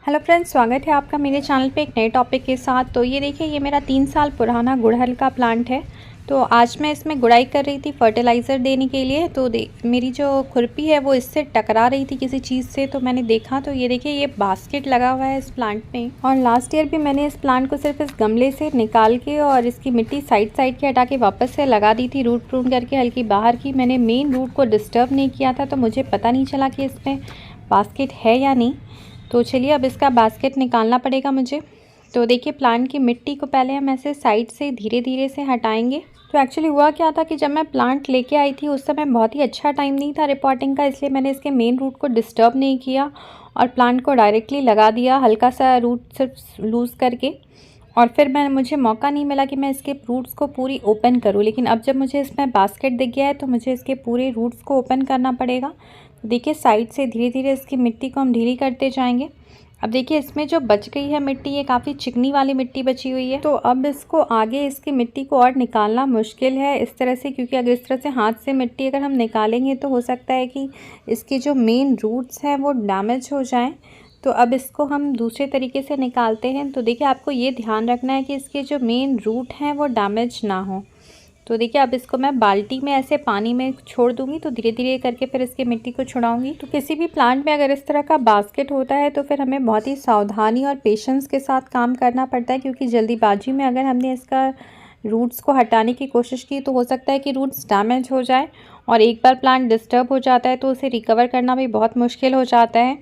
Hello friends, स्वागत है आपका मेरे चैनल पे एक नए टॉपिक के साथ। तो ये देखिए, ये मेरा 3 साल पुराना गुड़हल का प्लांट है। तो आज मैं इसमें गुड़ाई कर रही थी फर्टिलाइज़र देने के लिए। तो मेरी जो खुरपी है वो इससे टकरा रही थी किसी चीज़ से। तो मैंने देखा तो ये देखिए, ये बास्केट लगा हुआ है इस प्लांट में। और लास्ट ईयर भी मैंने इस प्लांट को सिर्फ इस गमले से निकाल के और इसकी मिट्टी साइड की हटा के वापस से लगा दी थी, रूट प्रून करके हल्की बाहर की। मैंने मेन रूट को डिस्टर्ब नहीं किया था, तो मुझे पता नहीं चला कि इसमें बास्केट है या नहीं। तो चलिए, अब इसका बास्केट निकालना पड़ेगा मुझे। तो देखिए, प्लांट की मिट्टी को पहले हम ऐसे साइड से धीरे धीरे से हटाएंगे। तो एक्चुअली हुआ क्या था कि जब मैं प्लांट लेके आई थी उस समय बहुत ही अच्छा टाइम नहीं था रिपोर्टिंग का, इसलिए मैंने इसके मेन रूट को डिस्टर्ब नहीं किया और प्लांट को डायरेक्टली लगा दिया, हल्का सा रूट सिर्फ लूज़ करके। और फिर मुझे मौका नहीं मिला कि मैं इसके रूट्स को पूरी ओपन करूँ। लेकिन अब जब मुझे इसमें बास्केट दिख गया है तो मुझे इसके पूरे रूट्स को ओपन करना पड़ेगा। देखिए, साइड से धीरे धीरे इसकी मिट्टी को हम ढीली करते जाएंगे। अब देखिए, इसमें जो बच गई है मिट्टी, ये काफ़ी चिकनी वाली मिट्टी बची हुई है। तो अब इसको आगे इसकी मिट्टी को और निकालना मुश्किल है इस तरह से, क्योंकि अगर इस तरह से हाथ से मिट्टी अगर हम निकालेंगे तो हो सकता है कि इसके जो मेन रूट्स हैं वो डैमेज हो जाएं। तो अब इसको हम दूसरे तरीके से निकालते हैं। तो देखिए, आपको ये ध्यान रखना है कि इसके जो मेन रूट हैं वो डैमेज ना हो। तो देखिए, अब इसको मैं बाल्टी में ऐसे पानी में छोड़ दूंगी, तो धीरे धीरे करके फिर इसकी मिट्टी को छुड़ाऊंगी। तो किसी भी प्लांट में अगर इस तरह का बास्केट होता है तो फिर हमें बहुत ही सावधानी और पेशेंस के साथ काम करना पड़ता है, क्योंकि जल्दीबाजी में अगर हमने इसका रूट्स को हटाने की कोशिश की तो हो सकता है कि रूट्स डैमेज हो जाए। और एक बार प्लांट डिस्टर्ब हो जाता है तो उसे रिकवर करना भी बहुत मुश्किल हो जाता है।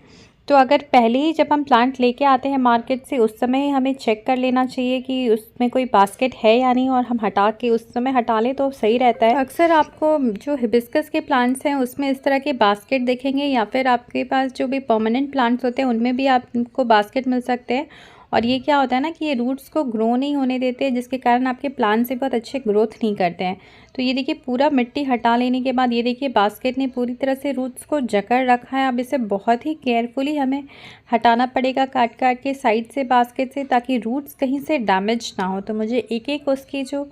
तो अगर पहले ही जब हम प्लांट लेके आते हैं मार्केट से उस समय ही हमें चेक कर लेना चाहिए कि उसमें कोई बास्केट है या नहीं, और हम हटा के उस समय हटा लें तो सही रहता है। अक्सर आपको जो हिबिस्कस के प्लांट्स हैं उसमें इस तरह के बास्केट दिखेंगे, या फिर आपके पास जो भी परमानेंट प्लांट्स होते हैं उनमें भी आपको बास्केट मिल सकते हैं। और ये क्या होता है ना कि ये रूट्स को ग्रो नहीं होने देते हैं, जिसके कारण आपके प्लांट से बहुत अच्छे ग्रोथ नहीं करते हैं। तो ये देखिए, पूरा मिट्टी हटा लेने के बाद ये देखिए, बास्केट ने पूरी तरह से रूट्स को जकड़ रखा है। अब इसे बहुत ही केयरफुली हमें हटाना पड़ेगा, काट काट के साइड से बास्केट से, ताकि रूट्स कहीं से डैमेज ना हो। तो मुझे एक एक उसकी जो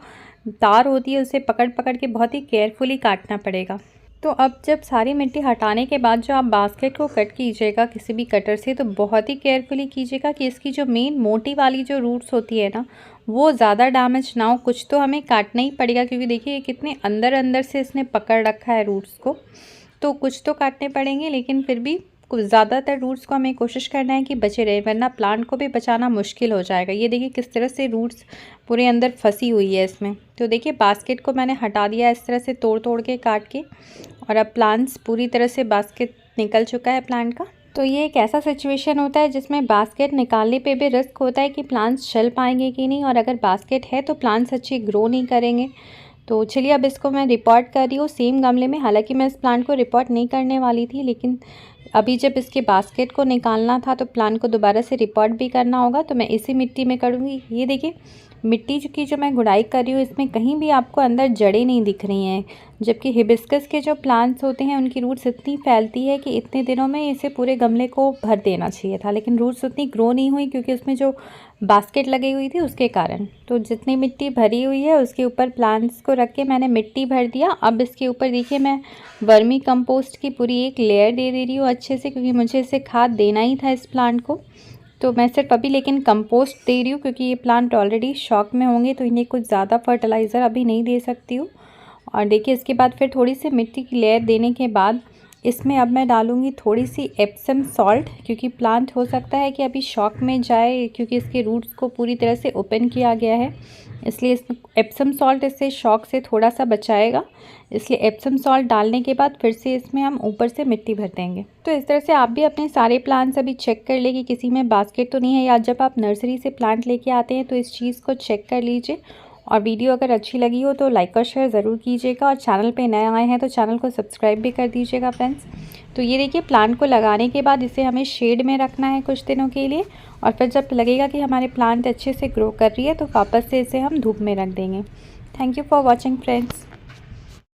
तार होती है उसे पकड़ पकड़ के बहुत ही केयरफुली काटना पड़ेगा। तो अब जब सारी मिट्टी हटाने के बाद जो आप बास्केट को कट कीजिएगा किसी भी कटर से, तो बहुत ही केयरफुली कीजिएगा कि इसकी जो मेन मोटी वाली जो रूट्स होती है ना, वो ज़्यादा डैमेज ना हो। कुछ तो हमें काटना ही पड़ेगा, क्योंकि देखिए ये कितने अंदर अंदर से इसने पकड़ रखा है रूट्स को। तो कुछ तो काटने पड़ेंगे, लेकिन फिर भी कुछ ज़्यादातर रूट्स को हमें कोशिश करना है कि बचे रहे, वरना प्लांट को भी बचाना मुश्किल हो जाएगा। ये देखिए किस तरह से रूट्स पूरे अंदर फंसी हुई है इसमें। तो देखिए, बास्केट को मैंने हटा दिया इस तरह से तोड़ तोड़ के काट के, और अब प्लांट्स पूरी तरह से बास्केट निकल चुका है प्लांट का। तो ये एक ऐसा सिचुएशन होता है जिसमें बास्केट निकालने पे भी रिस्क होता है कि प्लांट्स चल पाएंगे कि नहीं, और अगर बास्केट है तो प्लांट्स अच्छे ग्रो नहीं करेंगे। तो चलिए, अब इसको मैं रिपोर्ट कर रही हूँ सेम गमले में। हालांकि मैं इस प्लांट को रिपोर्ट नहीं करने वाली थी, लेकिन अभी जब इसके बास्केट को निकालना था तो प्लांट को दोबारा से रिपोर्ट भी करना होगा, तो मैं इसी मिट्टी में करूँगी। ये देखिए, मिट्टी की जो मैं गुड़ाई कर रही हूँ इसमें कहीं भी आपको अंदर जड़ें नहीं दिख रही हैं, जबकि हिबिस्कस के जो प्लांट्स होते हैं उनकी रूट्स इतनी फैलती है कि इतने दिनों में इसे पूरे गमले को भर देना चाहिए था, लेकिन रूट्स उतनी ग्रो नहीं हुई क्योंकि उसमें जो बास्केट लगी हुई थी उसके कारण। तो जितनी मिट्टी भरी हुई है उसके ऊपर प्लांट्स को रख के मैंने मिट्टी भर दिया। अब इसके ऊपर देखिए, मैं वर्मी कंपोस्ट की पूरी एक लेयर दे रही हूँ अच्छे से, क्योंकि मुझे इसे खाद देना ही था इस प्लांट को। तो मैं सिर्फ अभी लेकिन कंपोस्ट दे रही हूँ, क्योंकि ये प्लांट ऑलरेडी शॉक में होंगे, तो इन्हें कुछ ज़्यादा फर्टिलाइज़र अभी नहीं दे सकती हूँ। और देखिए, इसके बाद फिर थोड़ी सी मिट्टी की लेयर देने के बाद इसमें अब मैं डालूँगी थोड़ी सी एप्सम सॉल्ट, क्योंकि प्लांट हो सकता है कि अभी शॉक में जाए, क्योंकि इसके रूट्स को पूरी तरह से ओपन किया गया है, इसलिए इस एप्सम सॉल्ट इससे शॉक से थोड़ा सा बचाएगा। इसलिए एप्सम सॉल्ट डालने के बाद फिर से इसमें हम ऊपर से मिट्टी भर देंगे। तो इस तरह से आप भी अपने सारे प्लांट्स अभी चेक कर ले कि किसी में बास्केट तो नहीं है, या जब आप नर्सरी से प्लांट लेके आते हैं तो इस चीज़ को चेक कर लीजिए। और वीडियो अगर अच्छी लगी हो तो लाइक और शेयर ज़रूर कीजिएगा, और चैनल पे नए आए हैं तो चैनल को सब्सक्राइब भी कर दीजिएगा फ्रेंड्स। तो ये देखिए, प्लांट को लगाने के बाद इसे हमें शेड में रखना है कुछ दिनों के लिए, और फिर जब लगेगा कि हमारे प्लांट अच्छे से ग्रो कर रही है तो वापस से इसे हम धूप में रख देंगे। Thank you for watching friends.